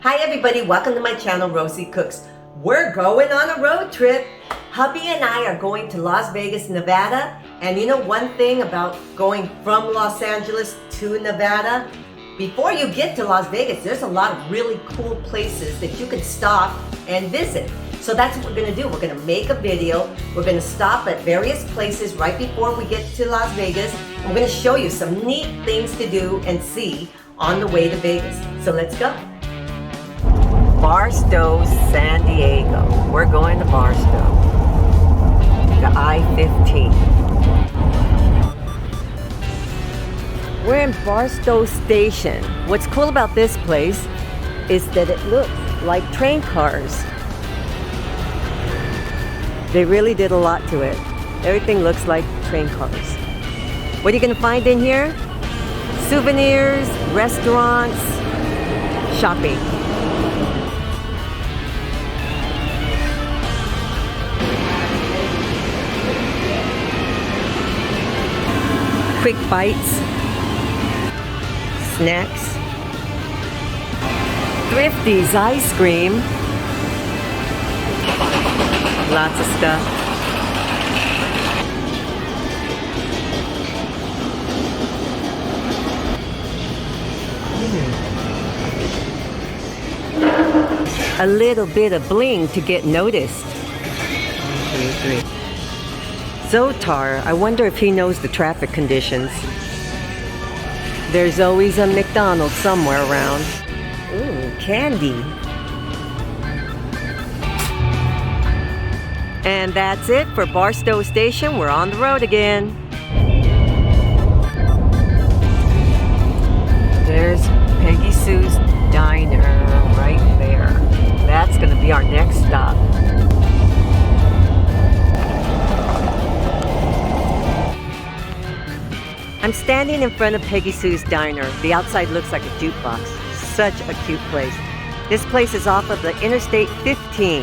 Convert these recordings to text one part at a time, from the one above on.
Hi everybody, welcome to my channel, Rosie Cooks. We're going on a road trip. Hubby and I are going to Las Vegas, Nevada. And you know one thing about going from Los Angeles to Nevada? Before you get to Las Vegas, there's a lot of really cool places that you can stop and visit. So that's what we're gonna do. We're gonna make a video. We're gonna stop at various places right before we get to Las Vegas. I'm gonna show you some neat things to do and see on the way to Vegas. So let's go. Barstow, San Diego. We're going to Barstow. The I-15. We're in Barstow Station. What's cool about this place is that it looks like train cars. They really did a lot to it. Everything looks like train cars. What are you gonna find in here? Souvenirs, restaurants, shopping. Quick bites, snacks, Thrifty's ice cream, lots of stuff. A little bit of bling to get noticed. 1, 2, 3. Zotar, I wonder if he knows the traffic conditions. There's always a McDonald's somewhere around. Ooh, candy. And that's it for Barstow Station. We're on the road again. There's Peggy Sue's Diner right there. That's gonna be our next stop. I'm standing in front of Peggy Sue's Diner. The outside looks like a jukebox. Such a cute place. This place is off of the Interstate 15.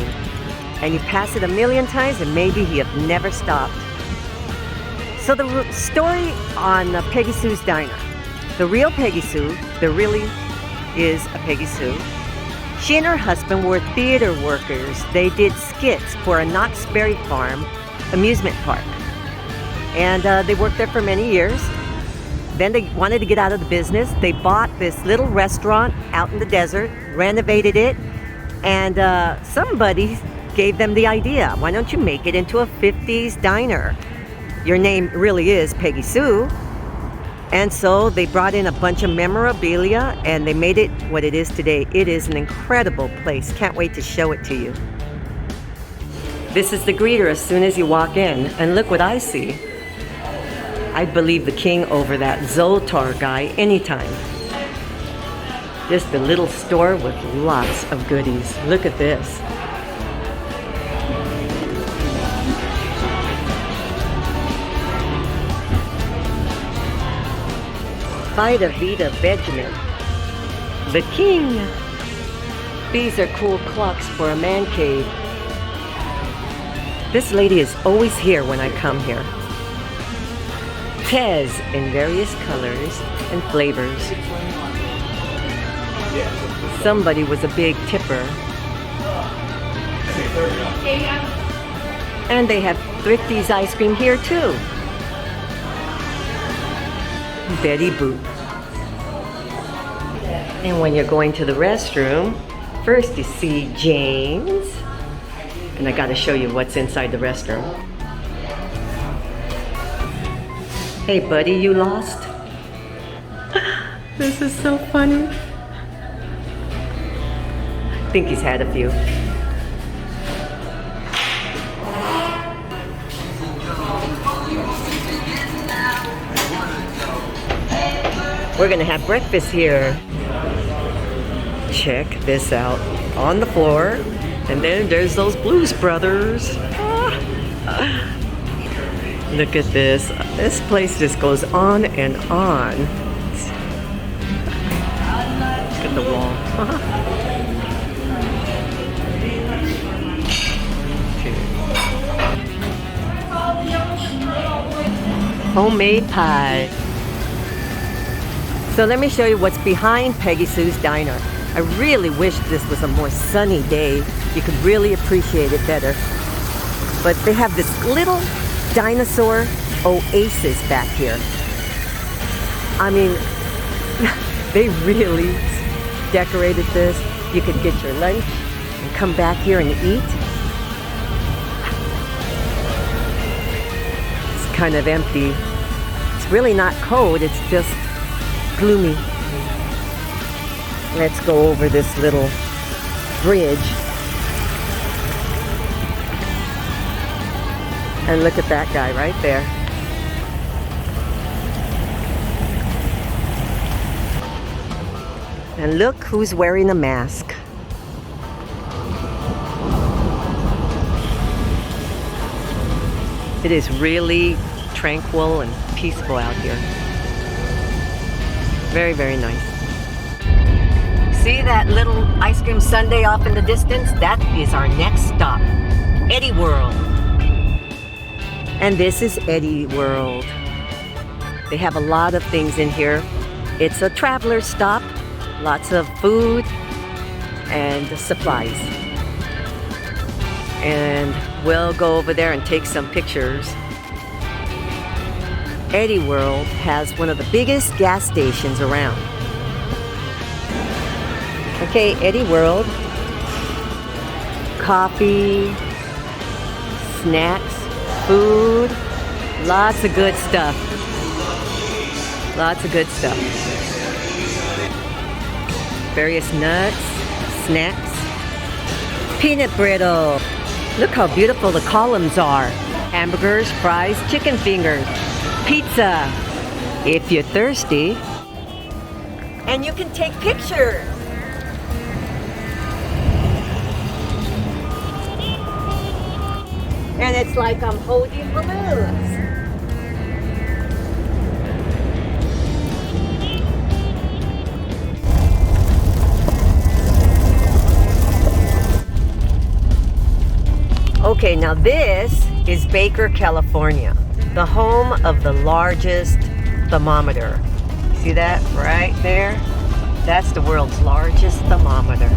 And you pass it a million times and maybe you have never stopped. So the story on Peggy Sue's Diner. The real Peggy Sue, there really is a Peggy Sue. She and her husband were theater workers. They did skits for a Knott's Berry Farm amusement park. And they worked there for many years. Then they wanted to get out of the business. They bought this little restaurant out in the desert, renovated it, and somebody gave them the idea. Why don't you make it into a 50s diner? Your name really is Peggy Sue. And so they brought in a bunch of memorabilia and they made it what it is today. It is an incredible place. Can't wait to show it to you. This is the greeter as soon as you walk in. And look what I see. I'd believe the king over that Zotar guy anytime. Just a little store with lots of goodies. Look at this. Vita Vita Benjamin. The king. These are cool clocks for a man cave. This lady is always here when I come here. Tez in various colors and flavors. Somebody was a big tipper. And they have Thrifty's ice cream here too. Betty Boop. And when you're going to the restroom, first you see James. And I gotta show you what's inside the restroom. Hey buddy, you lost? This is so funny. I think he's had a few. We're gonna have breakfast here. Check this out. On the floor. And then there's those Blues Brothers. Look at this. This place just goes on and on. Look at the wall. Homemade pie. So let me show you what's behind Peggy Sue's Diner. I really wish this was a more sunny day. You could really appreciate it better. But they have this little dinosaur oasis back here. I mean, they really decorated this. You could get your lunch and come back here and eat. It's kind of empty. It's really not cold, it's just gloomy. Let's go over this little bridge. And look at that guy right there. And look who's wearing a mask. It is really tranquil and peaceful out here. Very, very nice. See that little ice cream sundae off in the distance? That is our next stop, Eddie World. And this is Eddie World. They have a lot of things in here. It's a traveler's stop, lots of food and supplies. And we'll go over there and take some pictures. Eddie World has one of the biggest gas stations around. Okay, Eddie World. Coffee, snacks, food, lots of good stuff. Lots of good stuff. Various nuts, snacks, peanut brittle. Look how beautiful the columns are. Hamburgers, fries, chicken fingers, pizza, if you're thirsty. And you can take pictures. And it's like I'm holding balloons. Okay, now this is Baker, California, the home of the largest thermometer. See that right there? That's the world's largest thermometer.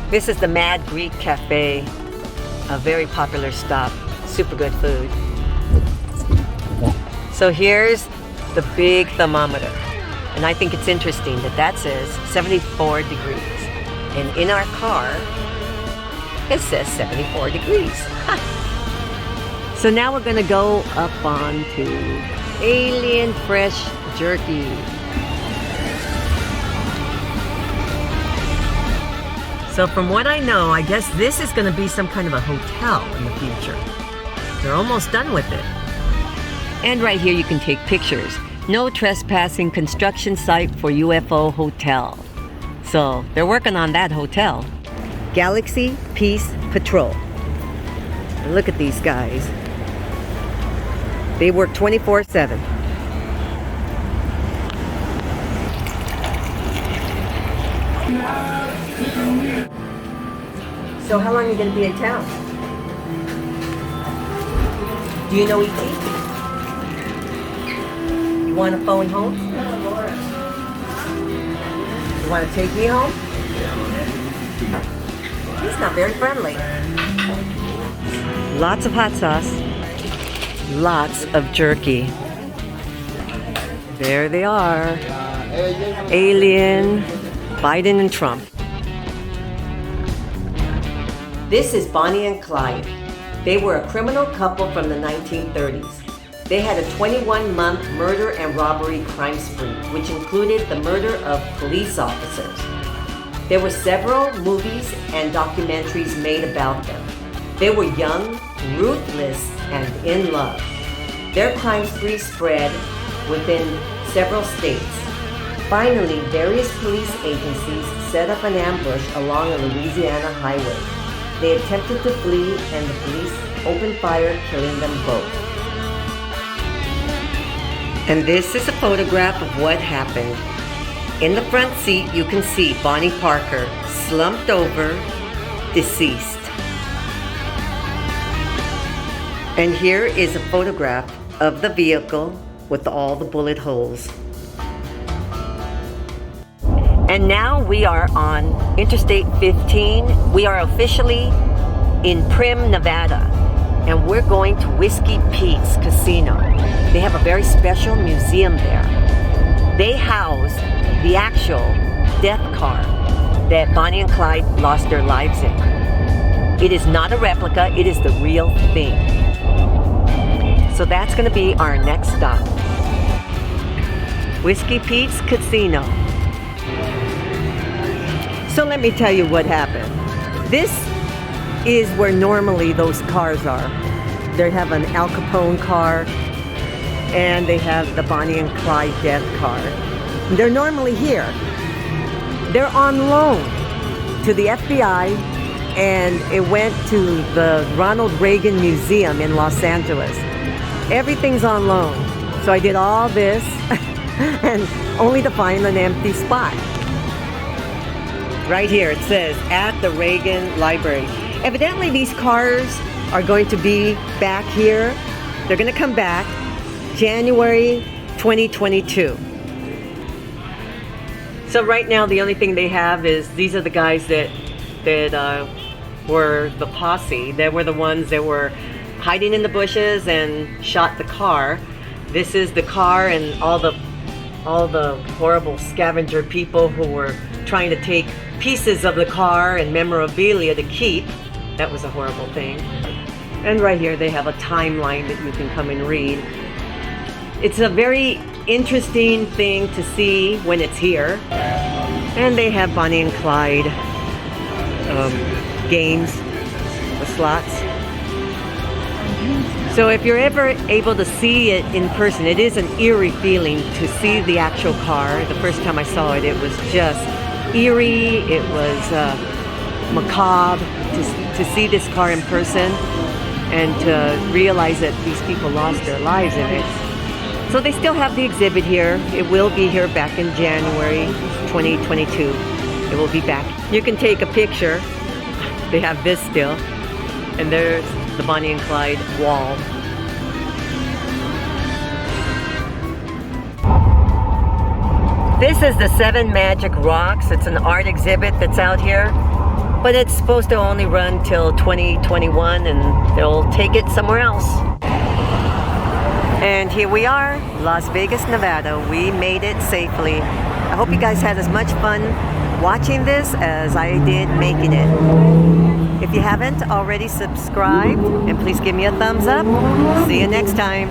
This is the Mad Greek Cafe, a very popular stop, super good food. So here's the big thermometer. And I think it's interesting that that says 74 degrees. And in our car, it says 74 degrees. So now we're gonna go up onto Alien Fresh Jerky. So from what I know, I guess this is gonna be some kind of a hotel in the future. They're almost done with it. And right here you can take pictures. No trespassing, construction site for UFO hotel. So they're working on that hotel. Galaxy Peace Patrol. And look at these guys. They work 24/7. So how long are you going to be in town? Do you know E.T.? You want to phone home? You want to take me home? He's not very friendly. Lots of hot sauce. Lots of jerky. There they are. Alien, Biden and Trump. This is Bonnie and Clyde. They were a criminal couple from the 1930s. They had a 21-month murder and robbery crime spree, which included the murder of police officers. There were several movies and documentaries made about them. They were young, ruthless, and in love. Their crime spree spread within several states. Finally, various police agencies set up an ambush along a Louisiana highway. They attempted to flee and the police opened fire, killing them both. And this is a photograph of what happened. In the front seat, you can see Bonnie Parker slumped over, deceased. And here is a photograph of the vehicle with all the bullet holes. And now we are on Interstate 15. We are officially in Primm, Nevada. And we're going to Whiskey Pete's Casino. They have a very special museum there. They house the actual death car that Bonnie and Clyde lost their lives in. It is not a replica, it is the real thing. So that's gonna be our next stop. Whiskey Pete's Casino. So let me tell you what happened. This is where normally those cars are. They have an Al Capone car and they have the Bonnie and Clyde death car. They're normally here. They're on loan to the FBI, and it went to the Ronald Reagan Museum in Los Angeles. Everything's on loan. So I did all this and only to find an empty spot. Right here it says, at the Reagan Library. Evidently these cars are going to be back here. They're going to come back January 2022. So right now the only thing they have is, these are the guys that were the posse. They were the ones that were hiding in the bushes and shot the car. This is the car and all the horrible scavenger people who were trying to take pieces of the car and memorabilia to keep. That was a horrible thing. And right here they have a timeline that you can come and read. It's a very interesting thing to see when it's here. And they have Bonnie and Clyde games, the slots. So if you're ever able to see it in person, it is an eerie feeling to see the actual car. The first time I saw it, it was just eerie. It was macabre to see this car in person and to realize that these people lost their lives in it. So they still have the exhibit here. It will be here back in January 2022. It will be back. You can take a picture. They have this still. And there's the Bonnie and Clyde wall. This is the 7 Magic Rocks. It's an art exhibit that's out here. But it's supposed to only run till 2021 and they'll take it somewhere else. And here we are, Las Vegas, Nevada. We made it safely. I hope you guys had as much fun watching this as I did making it. If you haven't already subscribed, and please give me a thumbs up. See you next time.